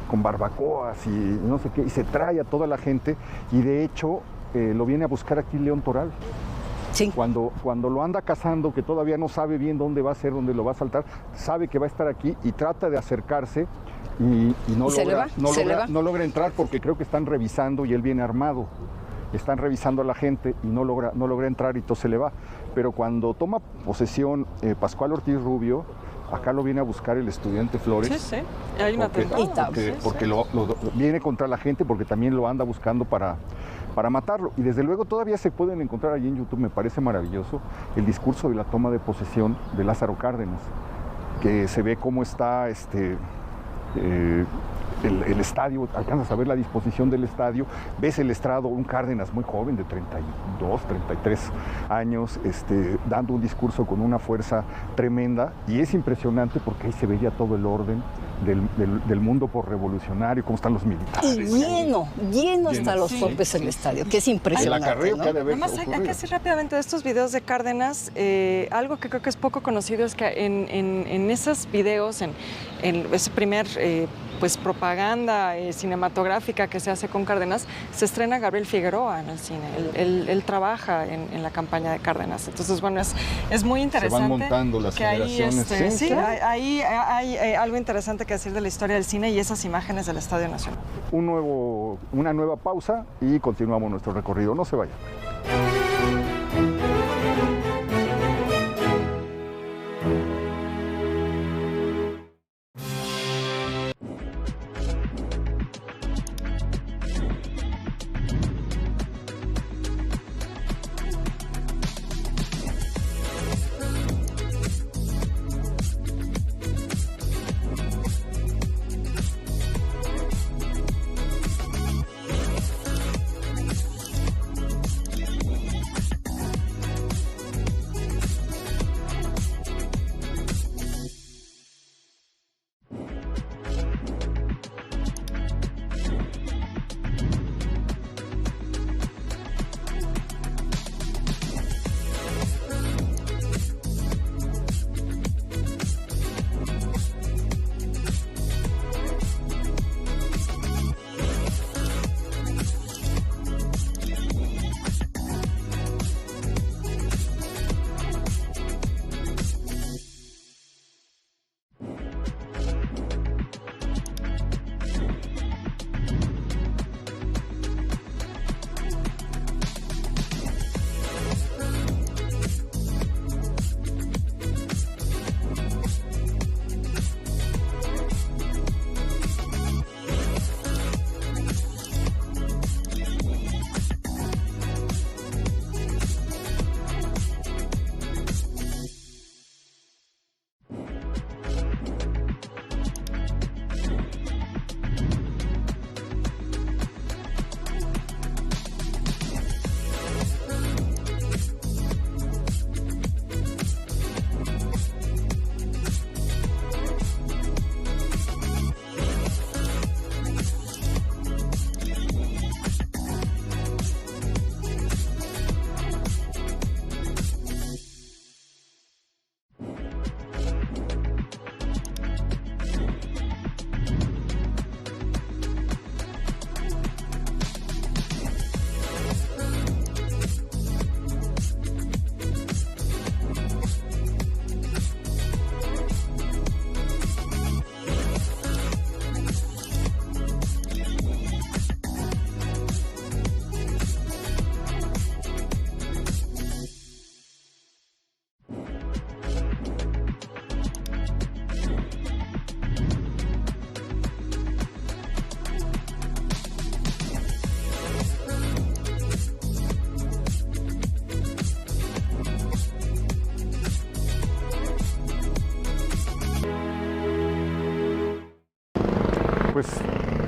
con barbacoas y no sé qué, y se trae a toda la gente, y de hecho lo viene a buscar aquí León Toral. Sí. Cuando lo anda cazando, que todavía no sabe bien dónde va a ser, dónde lo va a saltar, sabe que va a estar aquí y trata de acercarse y no logra entrar porque creo que están revisando y él viene armado. Están revisando a la gente y no logra entrar y todo se le va. Pero cuando toma posesión Pascual Ortiz Rubio, acá lo viene a buscar el estudiante Flores. Sí, sí. Hay una porque lo viene contra la gente porque también lo anda buscando para matarlo. Y desde luego todavía se pueden encontrar allí en YouTube, me parece maravilloso, el discurso de la toma de posesión de Lázaro Cárdenas, que se ve cómo está el estadio, alcanzas a ver la disposición del estadio, ves el estrado, un Cárdenas muy joven, de 32, 33 años, dando un discurso con una fuerza tremenda, y es impresionante porque ahí se veía todo el orden del mundo por revolucionario, cómo están los militares. Y lleno hasta los topes el estadio, que es impresionante. El acarreo que ha de haber Además, hay que decir rápidamente de estos videos de Cárdenas, algo que creo que es poco conocido es que en esos videos, en ese primer pues propaganda cinematográfica que se hace con Cárdenas, se estrena Gabriel Figueroa en el cine. Él trabaja en la campaña de Cárdenas. Entonces, bueno, es muy interesante. Se van montando las generaciones. Sí, ahí hay algo interesante que decir de la historia del cine y esas imágenes del Estadio Nacional. Una nueva pausa y continuamos nuestro recorrido. No se vayan. Pues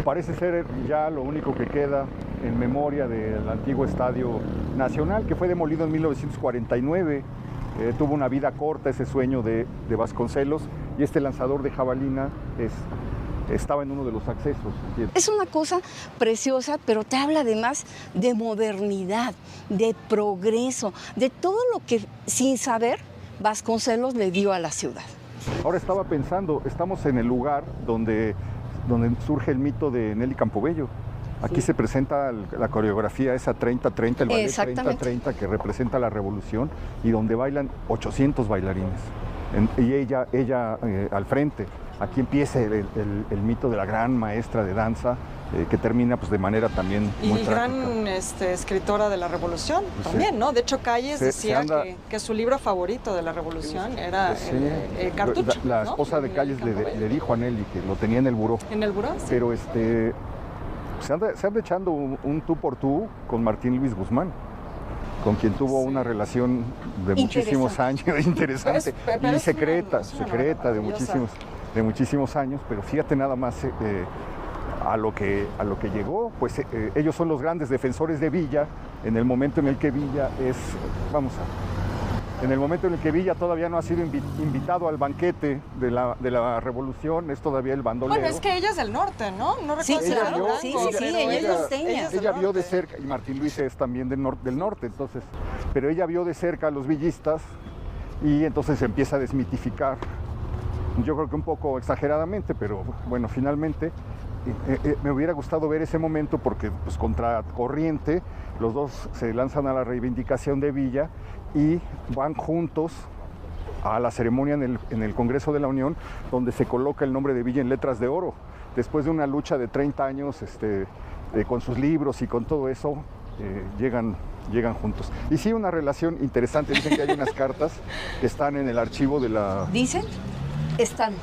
parece ser ya lo único que queda en memoria del antiguo Estadio Nacional, que fue demolido en 1949. Tuvo una vida corta ese sueño de Vasconcelos, y este lanzador de jabalina estaba en uno de los accesos. Es una cosa preciosa, pero te habla además de modernidad, de progreso, de todo lo que sin saber Vasconcelos le dio a la ciudad. Ahora estaba pensando, estamos en el lugar donde surge el mito de Nelly Campobello. Aquí se presenta la coreografía esa 30-30, el ballet 30-30, que representa la revolución, y donde bailan 800 bailarines. Y ella al frente. Aquí empieza el mito de la gran maestra de danza, que termina pues de manera también muy trágica. Gran escritora de la revolución también, ¿no? De hecho, Calles decía que su libro favorito de la revolución era Cartucho. La esposa de Calles le dijo a Nelly que lo tenía en el buró. ¿En el buró? Sí. Pero se anda echando un tú por tú con Martín Luis Guzmán, con quien tuvo una relación de muchísimos años, interesante, y secreta de muchísimos años, pero fíjate nada más, a lo que llegó, pues ellos son los grandes defensores de Villa en el momento en el que Villa en el momento en el que Villa todavía no ha sido invitado al banquete de la revolución, es todavía el bandolero. Bueno, es que ella es del norte, ¿no? No Sí, recuerdo claro. Durango, Sí, pero ella es norteña. Ella vio de cerca, y Martín Luis es también del norte, entonces, pero ella vio de cerca a los villistas y entonces se empieza a desmitificar. Yo creo que un poco exageradamente, pero bueno, finalmente me hubiera gustado ver ese momento porque pues contra corriente los dos se lanzan a la reivindicación de Villa y van juntos a la ceremonia en el Congreso de la Unión, donde se coloca el nombre de Villa en letras de oro. Después de una lucha de 30 años con sus libros y con todo eso, llegan juntos. Y sí, una relación interesante. Dicen que hay unas cartas que están en el archivo de la... ¿Dicen? Están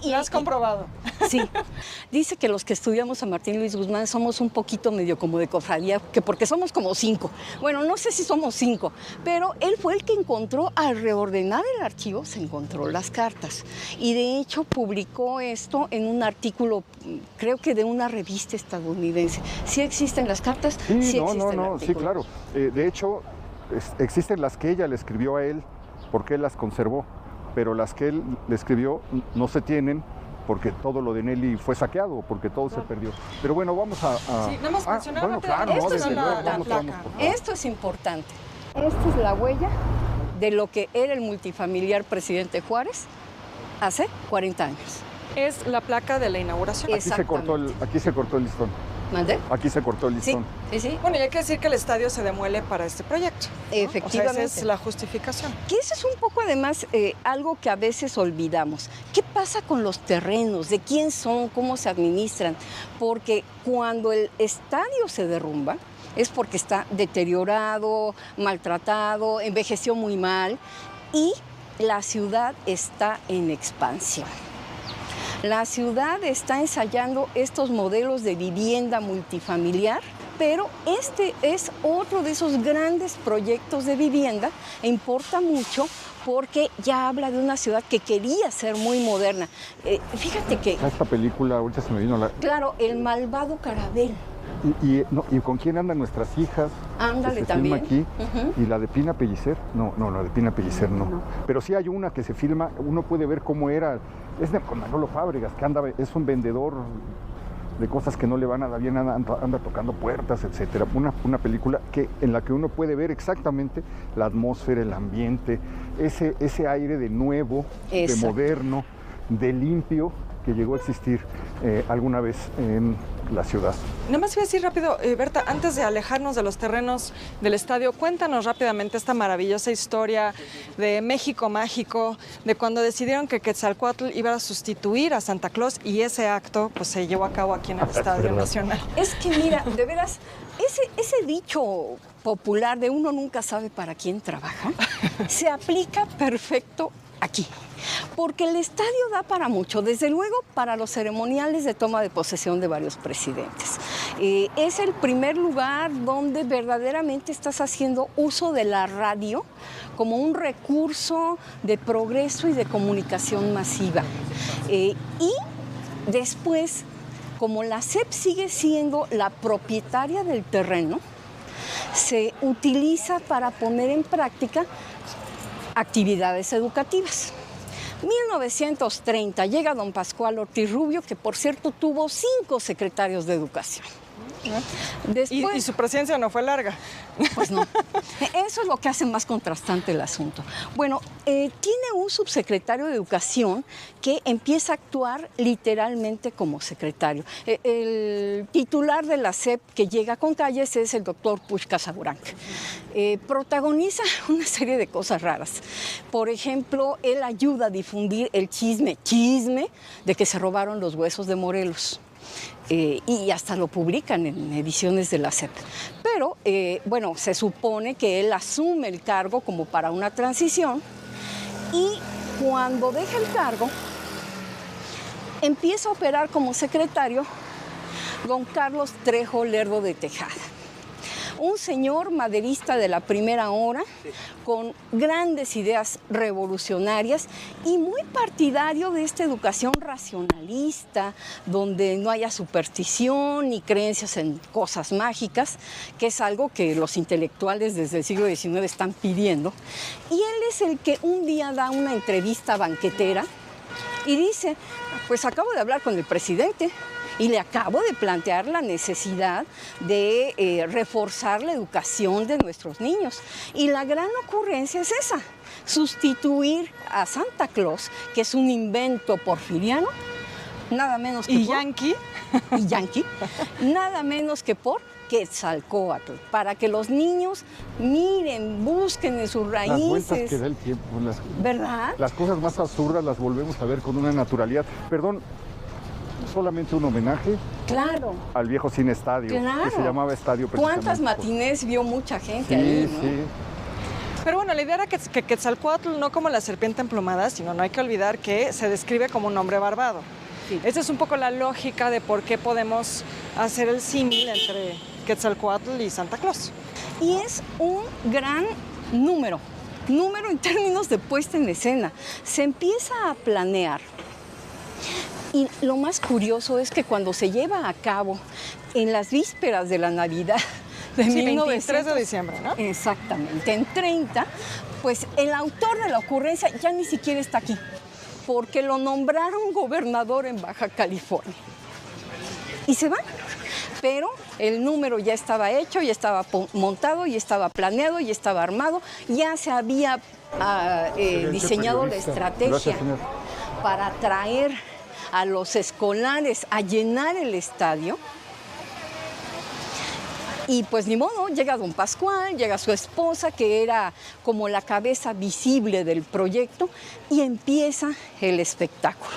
y... ¿Lo has comprobado? Sí. Dice que los que estudiamos a Martín Luis Guzmán somos un poquito medio como de cofradía, que porque somos como 5. Bueno, no sé si somos 5, pero él fue el que encontró, al reordenar el archivo, se encontró las cartas. Y de hecho publicó esto en un artículo, creo que de una revista estadounidense. ¿Sí existen las cartas? Sí, sí sí, claro. De hecho, existen las que ella le escribió a él, porque él las conservó. Pero las que él le escribió no se tienen porque todo lo de Nelly fue saqueado, porque todo se perdió. Pero bueno, vamos a... Sí, no hemos mencionado bueno, claro, Esto desde es luego, la vamos, Esto es importante. Esta es la huella de lo que era el multifamiliar presidente Juárez hace 40 años. Es la placa de la inauguración. Aquí se cortó el listón. ¿Mandé? Aquí se cortó el listón. Sí. Bueno, y hay que decir que el estadio se demuele para este proyecto, ¿no? Efectivamente. O sea, esa es la justificación. Que eso es un poco además algo que a veces olvidamos. ¿Qué pasa con los terrenos? ¿De quién son? ¿Cómo se administran? Porque cuando el estadio se derrumba es porque está deteriorado, maltratado, envejeció muy mal y la ciudad está en expansión. La ciudad está ensayando estos modelos de vivienda multifamiliar, pero este es otro de esos grandes proyectos de vivienda e importa mucho porque ya habla de una ciudad que quería ser muy moderna. Fíjate que... Esta película, ahorita se me vino la... Claro, El malvado Carabel. ¿Y con quién andan nuestras hijas? Ándale, que se también. Filma aquí. ¿Y la de Pina Pellicer? No, la de Pina Pellicer no. Pero sí hay una que se filma, uno puede ver cómo era. Es con Manolo Fábregas, que es un vendedor de cosas que no le van nada bien, anda tocando puertas, etcétera. Una película en la que uno puede ver exactamente la atmósfera, el ambiente, ese aire de nuevo, de moderno, de limpio que llegó a existir alguna vez en la ciudad. Nada más voy a decir rápido, Berta, antes de alejarnos de los terrenos del estadio, cuéntanos rápidamente esta maravillosa historia de México mágico, de cuando decidieron que Quetzalcóatl iba a sustituir a Santa Claus y ese acto pues se llevó a cabo aquí en el Estadio Nacional. Es que mira, de veras, ese dicho popular de uno nunca sabe para quién trabaja, se aplica perfecto aquí. Porque el estadio da para mucho, desde luego para los ceremoniales de toma de posesión de varios presidentes. Es el primer lugar donde verdaderamente estás haciendo uso de la radio como un recurso de progreso y de comunicación masiva. Y después, como la SEP sigue siendo la propietaria del terreno, se utiliza para poner en práctica actividades educativas. 1930 llega don Pascual Ortiz Rubio, que por cierto tuvo 5 secretarios de educación. Después, ¿Y su presidencia no fue larga? Pues no. Eso es lo que hace más contrastante el asunto. Bueno, tiene un subsecretario de Educación que empieza a actuar literalmente como secretario. El titular de la SEP que llega con Calles es el doctor Puig Casaburanc. Protagoniza una serie de cosas raras. Por ejemplo, él ayuda a difundir el chisme de que se robaron los huesos de Morelos. Y hasta lo publican en ediciones de la SEP. Pero, bueno, se supone que él asume el cargo como para una transición y cuando deja el cargo, empieza a operar como secretario don Carlos Trejo Lerdo de Tejada. un señor maderista de la primera hora, con grandes ideas revolucionarias y muy partidario de esta educación racionalista, donde no haya superstición ni creencias en cosas mágicas, que es algo que los intelectuales desde el siglo XIX están pidiendo. Y él es el que un día da una entrevista banquetera y dice, pues acabo de hablar con el presidente y le acabo de plantear la necesidad de reforzar la educación de nuestros niños. Y la gran ocurrencia es esa, sustituir a Santa Claus, que es un invento porfiriano, nada menos que y yanqui, nada menos que por Quetzalcóatl, para que los niños miren, busquen en sus raíces. Las vueltas que da el tiempo, ¿verdad? Las cosas más absurdas las volvemos a ver con una naturalidad. Perdón, solamente un homenaje Claro. al viejo cine estadio, Claro. que se llamaba Estadio precisamente. ¿Cuántas matinés vio mucha gente Sí, ahí, ¿no? sí. Pero bueno, la idea era que Quetzalcóatl no como la serpiente emplumada, sino no hay que olvidar que se describe como un hombre barbado. Sí. Esa es un poco la lógica de por qué podemos hacer el símil entre Quetzalcóatl y Santa Claus. Y es un gran número en términos de puesta en escena. Se empieza a planear. Y lo más curioso es que cuando se lleva a cabo en las vísperas de la Navidad de Sí, 1900, 23 de diciembre, ¿no? Exactamente, en 30, pues el autor de la ocurrencia ya ni siquiera está aquí, porque lo nombraron gobernador en Baja California. Y se va. Pero el número ya estaba hecho, ya estaba montado, ya estaba planeado, ya estaba armado, ya se había diseñado la estrategia. Gracias, señor. Para atraer a los escolares a llenar el estadio. Y pues ni modo, llega don Pascual, llega su esposa, que era como la cabeza visible del proyecto, y empieza el espectáculo.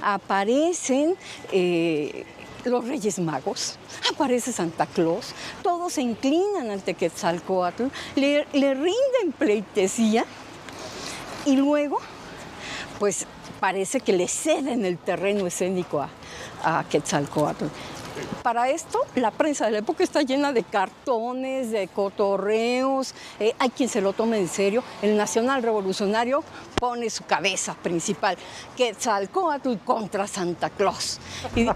Aparecen los Reyes Magos, aparece Santa Claus, todos se inclinan ante Quetzalcóatl, le rinden pleitesía y luego, pues parece que le ceden el terreno escénico a Quetzalcóatl. Para esto, la prensa de la época está llena de cartones, de cotorreos, hay quien se lo tome en serio. El Nacional Revolucionario pone su cabeza principal, Quetzalcóatl contra Santa Claus. Y a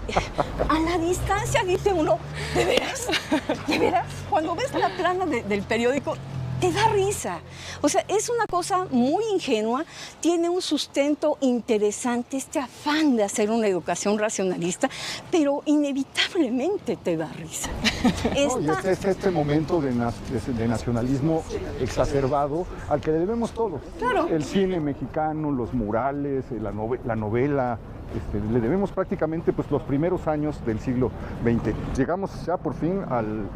la distancia dice uno, ¿de veras? ¿De veras? Cuando ves la plana del periódico, te da risa. O sea, es una cosa muy ingenua, tiene un sustento interesante, este afán de hacer una educación racionalista, pero inevitablemente te da risa. No, y es este momento de nacionalismo exacerbado al que le debemos todo. Claro. El cine mexicano, los murales, la novela. Le debemos prácticamente pues, los primeros años del siglo XX. Llegamos ya por fin al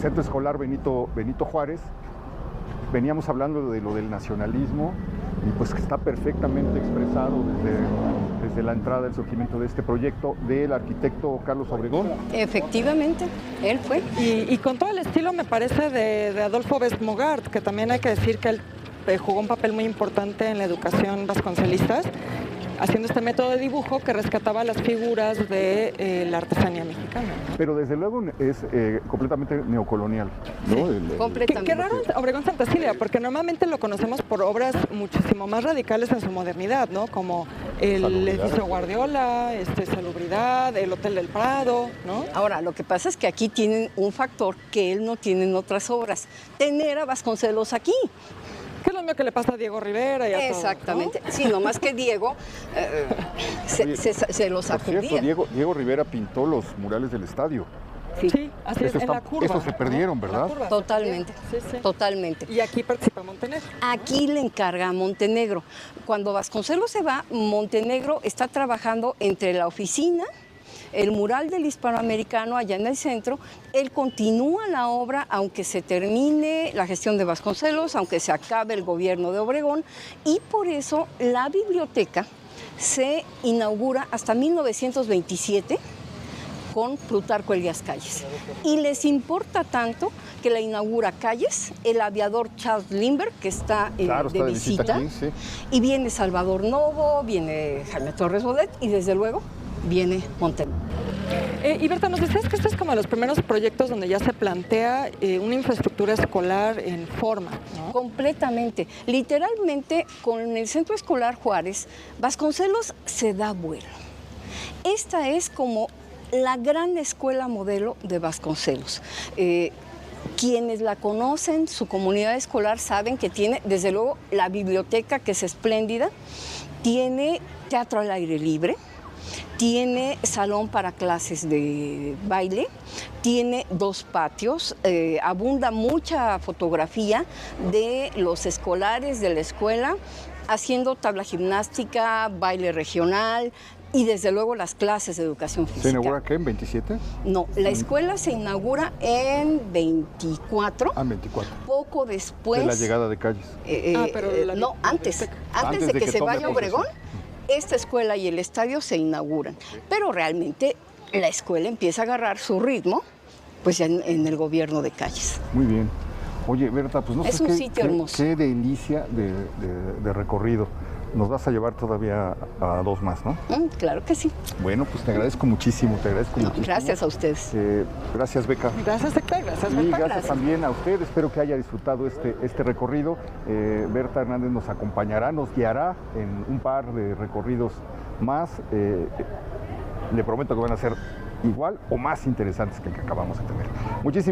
Centro Escolar Benito Juárez. Veníamos hablando de lo del nacionalismo y pues que está perfectamente expresado desde la entrada del surgimiento de este proyecto del arquitecto Carlos Obregón. Efectivamente, él fue. Y con todo el estilo, me parece, de Adolfo Bestmogart, que también hay que decir que él jugó un papel muy importante en la educación vasconcelistas, haciendo este método de dibujo que rescataba las figuras de la artesanía mexicana. Pero desde luego es completamente neocolonial, ¿no? Sí, completamente. Qué raro Obregón Santa Cilia, porque normalmente lo conocemos por obras muchísimo más radicales en su modernidad, ¿no? Como el edificio Guardiola, Salubridad, el Hotel del Prado, ¿no? Ahora, lo que pasa es que aquí tienen un factor que él no tiene en otras obras, tener a Vasconcelos aquí. ¿Qué es lo mismo que le pasa a Diego Rivera y a Exactamente. todos, ¿no? Sí, nomás que Diego se lo Por sacudía. cierto, Diego Rivera pintó los murales del estadio. Sí, así es, en la curva. Esos se perdieron, ¿no? ¿verdad? La curva. Totalmente, Sí, sí. totalmente. Y aquí participa Montenegro. Aquí le encarga a Montenegro. Cuando Vasconcelos se va, Montenegro está trabajando entre la oficina, el mural del Hispanoamericano allá en el centro. Él continúa la obra aunque se termine la gestión de Vasconcelos, aunque se acabe el gobierno de Obregón, y por eso la biblioteca se inaugura hasta 1927 con Plutarco Elías Calles. Y les importa tanto que la inaugura Calles, el aviador Charles Lindbergh, que está, de visita aquí, sí. y viene Salvador Novo, viene Jaime Torres Bodet y desde luego viene Montenegro. Y Berta, nos decías que este es como de los primeros proyectos donde ya se plantea una infraestructura escolar en forma, ¿no? Completamente. Literalmente, con el Centro Escolar Juárez, Vasconcelos se da vuelo. Esta es como la gran escuela modelo de Vasconcelos. Quienes la conocen, su comunidad escolar, saben que tiene, desde luego, la biblioteca, que es espléndida, tiene teatro al aire libre, tiene salón para clases de baile, tiene 2 patios, abunda mucha fotografía de los escolares de la escuela haciendo tabla gimnástica, baile regional y desde luego las clases de educación física. ¿Se inaugura qué, en 27? No, la escuela se inaugura en 24. Ah, 24. Poco después. De la llegada de Calles. Pero no, antes de que se vaya Obregón, esta escuela y el estadio se inauguran. Pero realmente la escuela empieza a agarrar su ritmo, pues ya en el gobierno de Calles. Muy bien. Oye, Berta, pues no sé es un sitio hermoso. Qué delicia de recorrido. Nos vas a llevar todavía a 2 más, ¿no? Claro que sí. Bueno, pues te agradezco muchísimo, Gracias a ustedes. Gracias, Beca. Gracias, Héctor. Gracias, Y Berta. gracias también a usted. Espero que haya disfrutado este recorrido. Berta Hernández nos acompañará, nos guiará en un par de recorridos más. Le prometo que van a ser igual o más interesantes que el que acabamos de tener. Muchísimas